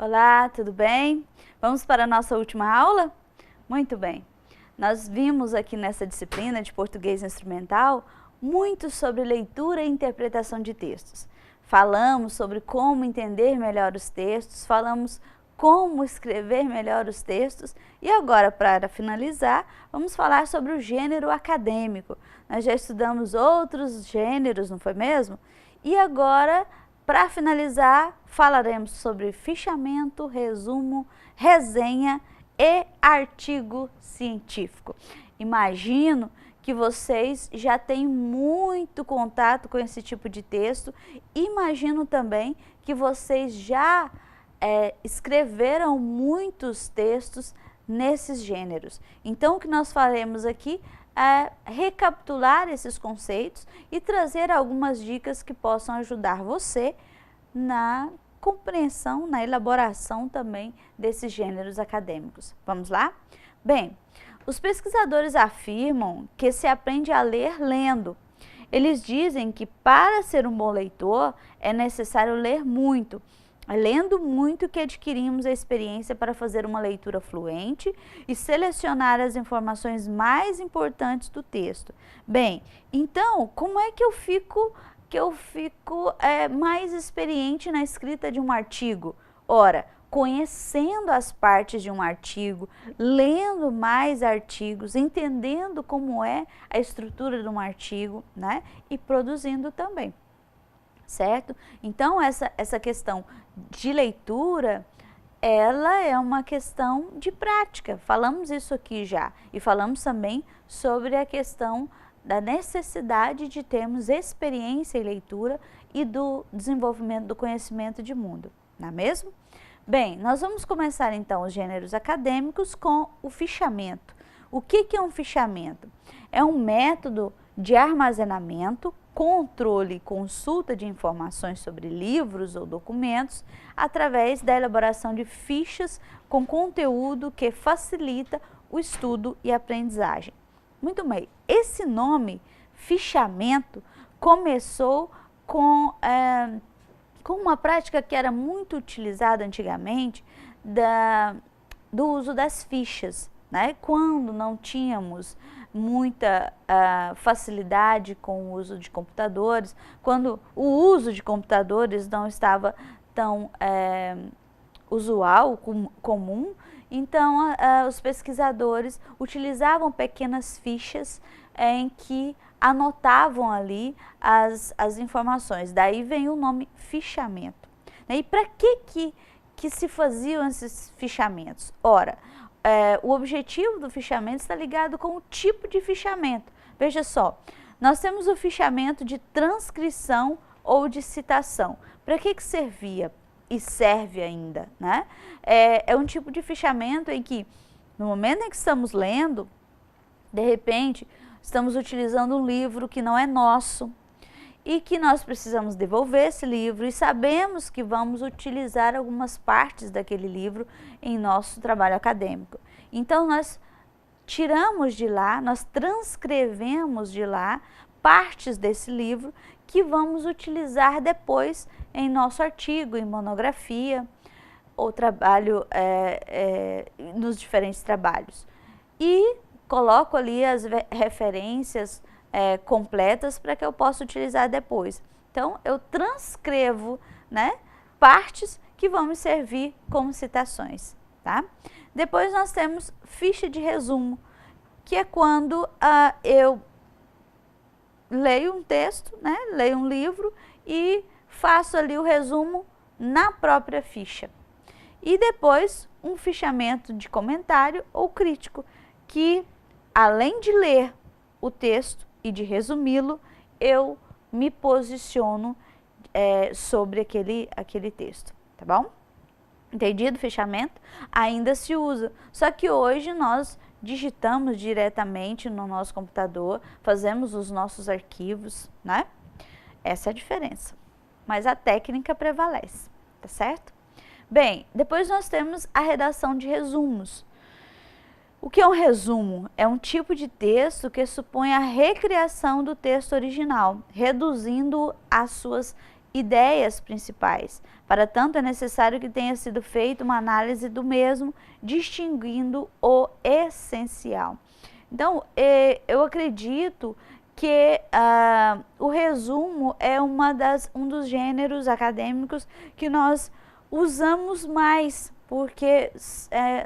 Olá, tudo bem? Vamos para a nossa última aula? Muito bem. Nós vimos aqui nessa disciplina de português instrumental muito sobre leitura e interpretação de textos. Falamos sobre como entender melhor os textos, falamos como escrever melhor os textos e agora, para finalizar, vamos falar sobre o gênero acadêmico. Nós já estudamos outros gêneros, não foi mesmo? E agora, para finalizar, falaremos sobre fichamento, resumo, resenha e artigo científico. Imagino que vocês já têm muito contato com esse tipo de texto. Imagino também que vocês já escreveram muitos textos nesses gêneros. Então, o que nós faremos aqui é recapitular esses conceitos e trazer algumas dicas que possam ajudar você na compreensão, na elaboração também desses gêneros acadêmicos. Vamos lá? Bem, os pesquisadores afirmam que se aprende a ler lendo. Eles dizem que para ser um bom leitor é necessário ler muito. É lendo muito que adquirimos a experiência para fazer uma leitura fluente e selecionar as informações mais importantes do texto. Bem, então, como é que eu fico mais experiente na escrita de um artigo? Ora, conhecendo as partes de um artigo, lendo mais artigos, entendendo como é a estrutura de um artigo, né? E produzindo também. Certo? Então, essa questão de leitura, ela é uma questão de prática. Falamos isso aqui já. E falamos também sobre a questão da necessidade de termos experiência em leitura e do desenvolvimento do conhecimento de mundo. Não é mesmo? Bem, nós vamos começar então os gêneros acadêmicos com o fichamento. O que é um fichamento? É um método de armazenamento, controle e consulta de informações sobre livros ou documentos através da elaboração de fichas com conteúdo que facilita o estudo e a aprendizagem. Muito bem, esse nome, fichamento, começou com uma prática que era muito utilizada antigamente do uso das fichas, né? Quando não tínhamos muita facilidade com o uso de computadores, quando o uso de computadores não estava tão usual, comum, então os pesquisadores utilizavam pequenas fichas em que anotavam ali as informações. Daí vem o nome fichamento. E para que se faziam esses fichamentos? Ora, o objetivo do fichamento está ligado com o tipo de fichamento. Veja só, nós temos o fichamento de transcrição ou de citação. Para que servia e serve ainda, né? É um tipo de fichamento em que, no momento em que estamos lendo, de repente, estamos utilizando um livro que não é nosso e que nós precisamos devolver esse livro e sabemos que vamos utilizar algumas partes daquele livro em nosso trabalho acadêmico. Então, nós tiramos de lá, nós transcrevemos de lá partes desse livro que vamos utilizar depois em nosso artigo, em monografia ou trabalho, nos diferentes trabalhos. E coloco ali as referências completas para que eu possa utilizar depois. Então, eu transcrevo, né, partes que vão me servir como citações, tá? Depois nós temos ficha de resumo, que é quando eu leio um texto, né, leio um livro e faço ali o resumo na própria ficha. E depois um fichamento de comentário ou crítico, que além de ler o texto e de resumi-lo, eu me posiciono sobre aquele texto, tá bom? Entendido o fichamento? Ainda se usa, só que hoje nós digitamos diretamente no nosso computador, fazemos os nossos arquivos, né? Essa é a diferença, mas a técnica prevalece, tá certo? Bem, depois nós temos a redação de resumos. O que é um resumo? É um tipo de texto que supõe a recriação do texto original, reduzindo as suas ideias principais. Para tanto, é necessário que tenha sido feita uma análise do mesmo, distinguindo o essencial. Então, eu acredito que o resumo é um dos gêneros acadêmicos que nós usamos mais, porque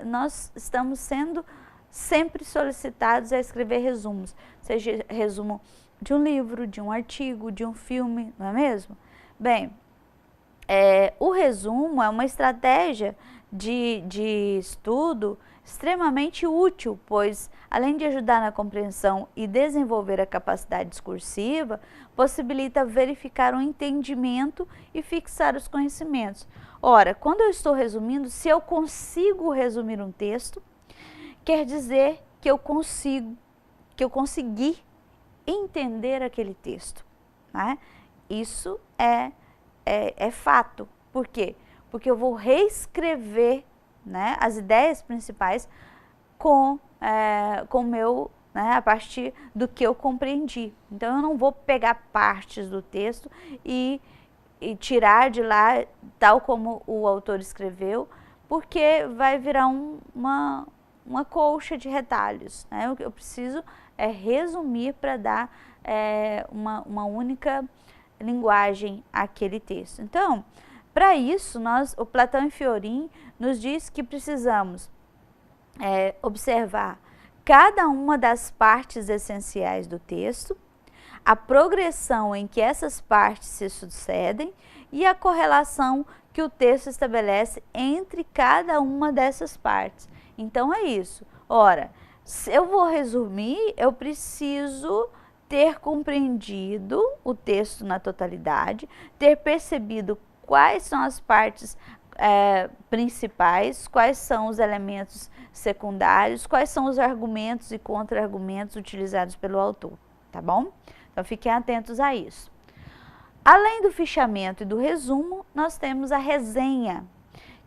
nós estamos sendo sempre solicitados a escrever resumos, seja resumo de um livro, de um artigo, de um filme, não é mesmo? Bem, o resumo é uma estratégia de estudo extremamente útil, pois, além de ajudar na compreensão e desenvolver a capacidade discursiva, possibilita verificar o entendimento e fixar os conhecimentos. Ora, quando eu estou resumindo, se eu consigo resumir um texto, quer dizer que eu consegui entender aquele texto, né? Isso é fato. Por quê? Porque eu vou reescrever, né, as ideias principais a partir do que eu compreendi. Então, eu não vou pegar partes do texto e tirar de lá tal como o autor escreveu, porque vai virar uma colcha de retalhos, né? O que eu preciso é resumir para dar uma única linguagem àquele texto. Então, para isso, o Platão e Fiorin nos diz que precisamos observar cada uma das partes essenciais do texto, a progressão em que essas partes se sucedem e a correlação que o texto estabelece entre cada uma dessas partes. Então, é isso. Ora, se eu vou resumir, eu preciso ter compreendido o texto na totalidade, ter percebido quais são as partes principais, quais são os elementos secundários, quais são os argumentos e contra-argumentos utilizados pelo autor, tá bom? Então, fiquem atentos a isso. Além do fichamento e do resumo, nós temos a resenha,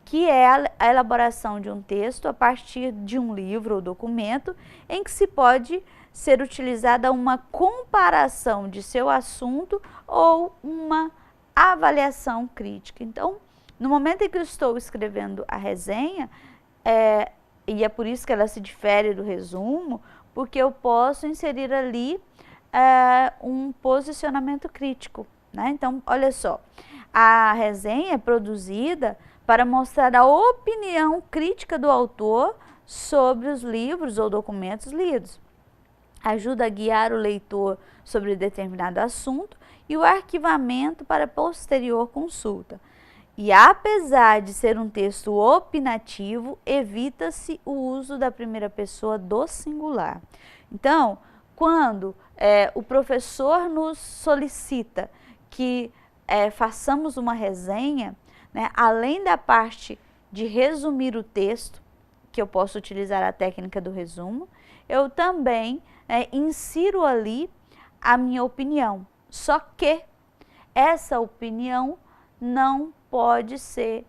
que é a elaboração de um texto a partir de um livro ou documento em que se pode ser utilizada uma comparação de seu assunto ou uma avaliação crítica. Então, no momento em que eu estou escrevendo a resenha, e é por isso que ela se difere do resumo, porque eu posso inserir ali um posicionamento crítico, né? Então, olha só, a resenha é produzida para mostrar a opinião crítica do autor sobre os livros ou documentos lidos. Ajuda a guiar o leitor sobre determinado assunto e o arquivamento para posterior consulta. E apesar de ser um texto opinativo, evita-se o uso da primeira pessoa do singular. Então, quando o professor nos solicita que façamos uma resenha, né, além da parte de resumir o texto, que eu posso utilizar a técnica do resumo, eu também insiro ali a minha opinião. Só que essa opinião não pode ser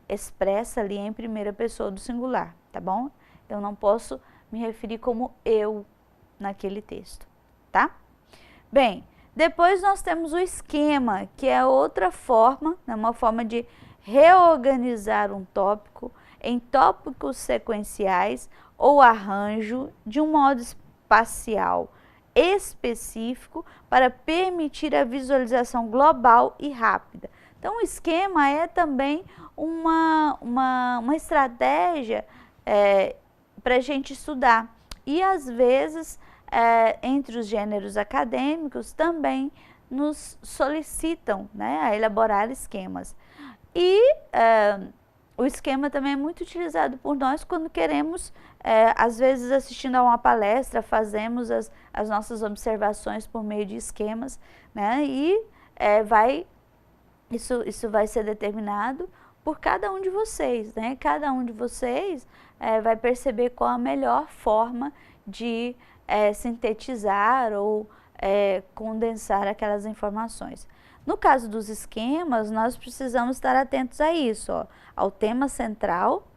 expressa ali em primeira pessoa do singular, tá bom? Eu não posso me referir como eu naquele texto, tá? Bem, depois nós temos o esquema, que é outra forma, né, uma forma de reorganizar um tópico em tópicos sequenciais ou arranjo de um modo espacial específico para permitir a visualização global e rápida. Então, o esquema é também uma estratégia para a gente estudar. E, às vezes, entre os gêneros acadêmicos, também nos solicitam, né, a elaborar esquemas. E o esquema também é muito utilizado por nós quando queremos, às vezes assistindo a uma palestra, fazemos as nossas observações por meio de esquemas, né, e isso vai ser determinado por cada um de vocês, né? Cada um de vocês vai perceber qual a melhor forma de sintetizar ou condensar aquelas informações. No caso dos esquemas, nós precisamos estar atentos a isso, ó, ao tema central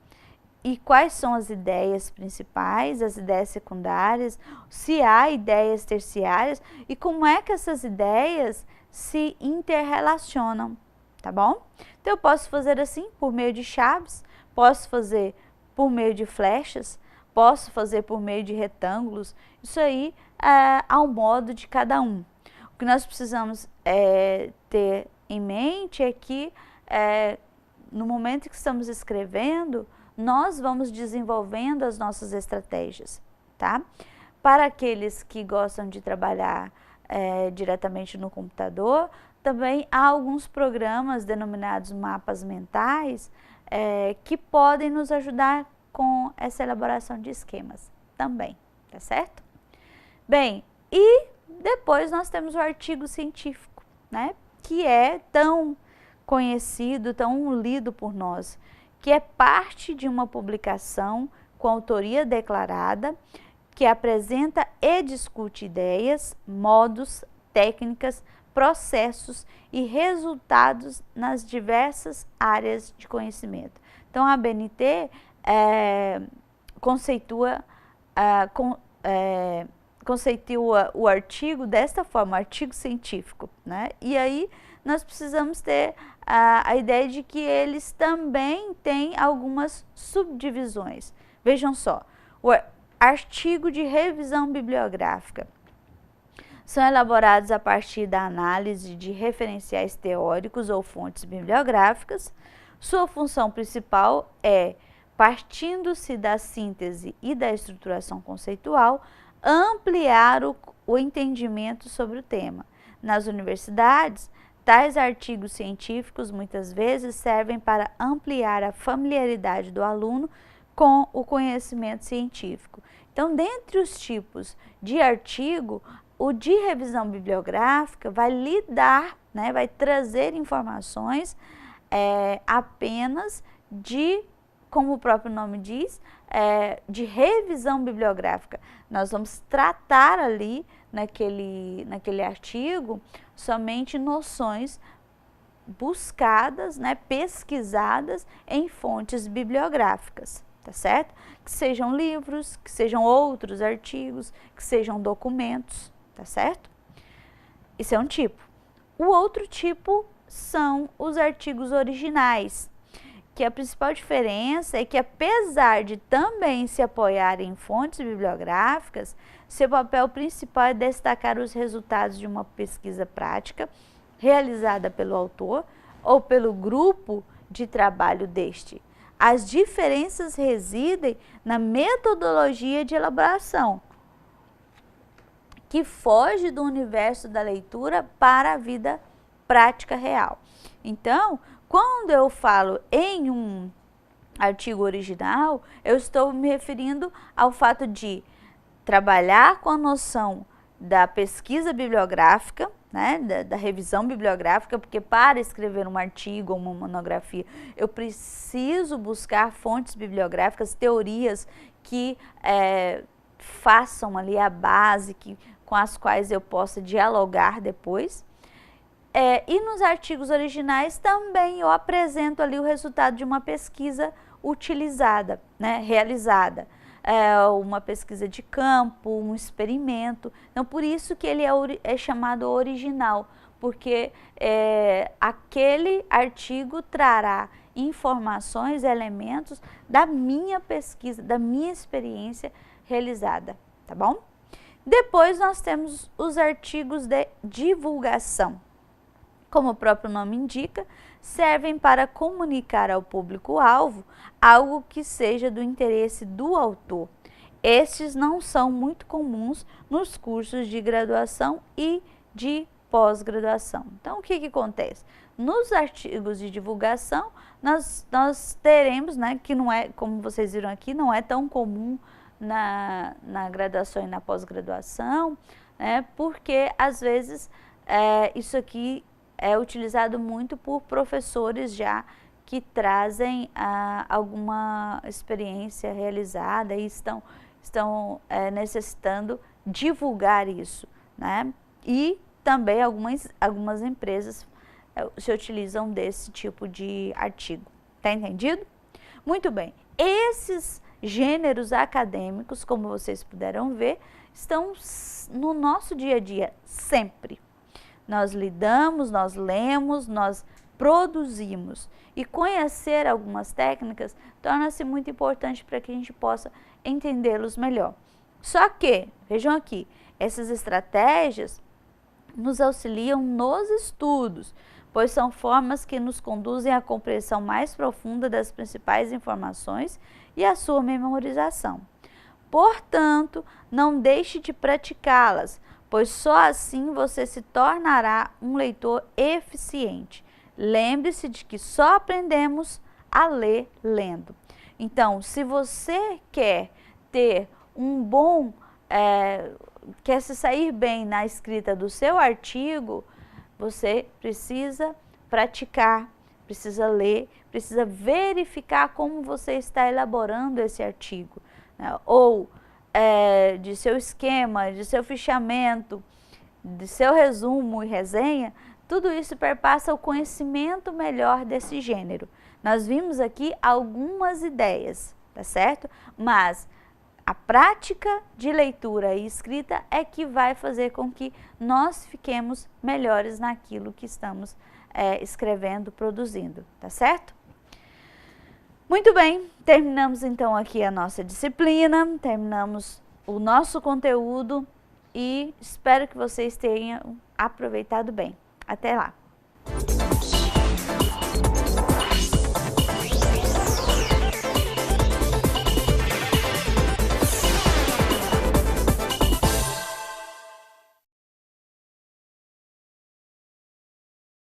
e quais são as ideias principais, as ideias secundárias, se há ideias terciárias e como é que essas ideias se interrelacionam, tá bom? Então eu posso fazer assim por meio de chaves, posso fazer por meio de flechas, posso fazer por meio de retângulos, isso aí ao modo de cada um. O que nós precisamos ter em mente é que no momento que estamos escrevendo, nós vamos desenvolvendo as nossas estratégias, tá? Para aqueles que gostam de trabalhar diretamente no computador, também há alguns programas denominados mapas mentais que podem nos ajudar com essa elaboração de esquemas também, tá certo? Bem, e depois nós temos o artigo científico, né? Que é tão conhecido, tão lido por nós, que é parte de uma publicação com autoria declarada, que apresenta e discute ideias, modos, técnicas, processos e resultados nas diversas áreas de conhecimento. Então, a ABNT conceitua o artigo desta forma, artigo científico, né? E aí nós precisamos ter a ideia de que eles também têm algumas subdivisões. Vejam só, o artigo de revisão bibliográfica são elaborados a partir da análise de referenciais teóricos ou fontes bibliográficas. Sua função principal é, partindo-se da síntese e da estruturação conceitual, ampliar o entendimento sobre o tema. Nas universidades, tais artigos científicos muitas vezes servem para ampliar a familiaridade do aluno com o conhecimento científico. Então, dentre os tipos de artigo, o de revisão bibliográfica vai lidar, né, vai trazer informações apenas de, como o próprio nome diz, de revisão bibliográfica. Nós vamos tratar ali, naquele artigo, somente noções buscadas, né, pesquisadas em fontes bibliográficas, tá certo? Que sejam livros, que sejam outros artigos, que sejam documentos, tá certo? Isso é um tipo. O outro tipo são os artigos originais, que a principal diferença é que, apesar de também se apoiar em fontes bibliográficas, seu papel principal é destacar os resultados de uma pesquisa prática realizada pelo autor ou pelo grupo de trabalho deste. As diferenças residem na metodologia de elaboração, que foge do universo da leitura para a vida prática real. Então, quando eu falo em um artigo original, eu estou me referindo ao fato de trabalhar com a noção da pesquisa bibliográfica, né, da revisão bibliográfica, porque para escrever um artigo ou uma monografia, eu preciso buscar fontes bibliográficas, teorias que façam ali a base, com as quais eu possa dialogar depois. E nos artigos originais também eu apresento ali o resultado de uma pesquisa utilizada, né, realizada. Uma pesquisa de campo, um experimento. Então, por isso que ele é chamado original, porque aquele artigo trará informações, elementos da minha pesquisa, da minha experiência realizada, tá bom? Depois nós temos os artigos de divulgação. Como o próprio nome indica, servem para comunicar ao público-alvo algo que seja do interesse do autor. Estes não são muito comuns nos cursos de graduação e de pós-graduação. Então, o que acontece? Nos artigos de divulgação, nós teremos, né, que não é, como vocês viram aqui, não é tão comum na graduação e na pós-graduação, né, porque às vezes isso aqui é utilizado muito por professores já que trazem alguma experiência realizada e estão necessitando divulgar isso, né? E também algumas empresas se utilizam desse tipo de artigo. Tá entendido? Muito bem. Esses gêneros acadêmicos, como vocês puderam ver, estão no nosso dia a dia sempre. nós lidamos, nós lemos, nós produzimos. E conhecer algumas técnicas torna-se muito importante para que a gente possa entendê-los melhor. Só que, vejam aqui, essas estratégias nos auxiliam nos estudos, pois são formas que nos conduzem à compreensão mais profunda das principais informações e à sua memorização. Portanto, não deixe de praticá-las, pois só assim você se tornará um leitor eficiente. Lembre-se de que só aprendemos a ler lendo. Então, se você quer ter um bom, quer se sair bem na escrita do seu artigo, você precisa praticar, precisa ler, precisa verificar como você está elaborando esse artigo, né? Ou de seu esquema, de seu fichamento, de seu resumo e resenha, tudo isso perpassa o conhecimento melhor desse gênero. Nós vimos aqui algumas ideias, tá certo? Mas a prática de leitura e escrita é que vai fazer com que nós fiquemos melhores naquilo que estamos escrevendo, produzindo, tá certo? Muito bem, terminamos então aqui a nossa disciplina, terminamos o nosso conteúdo e espero que vocês tenham aproveitado bem. Até lá!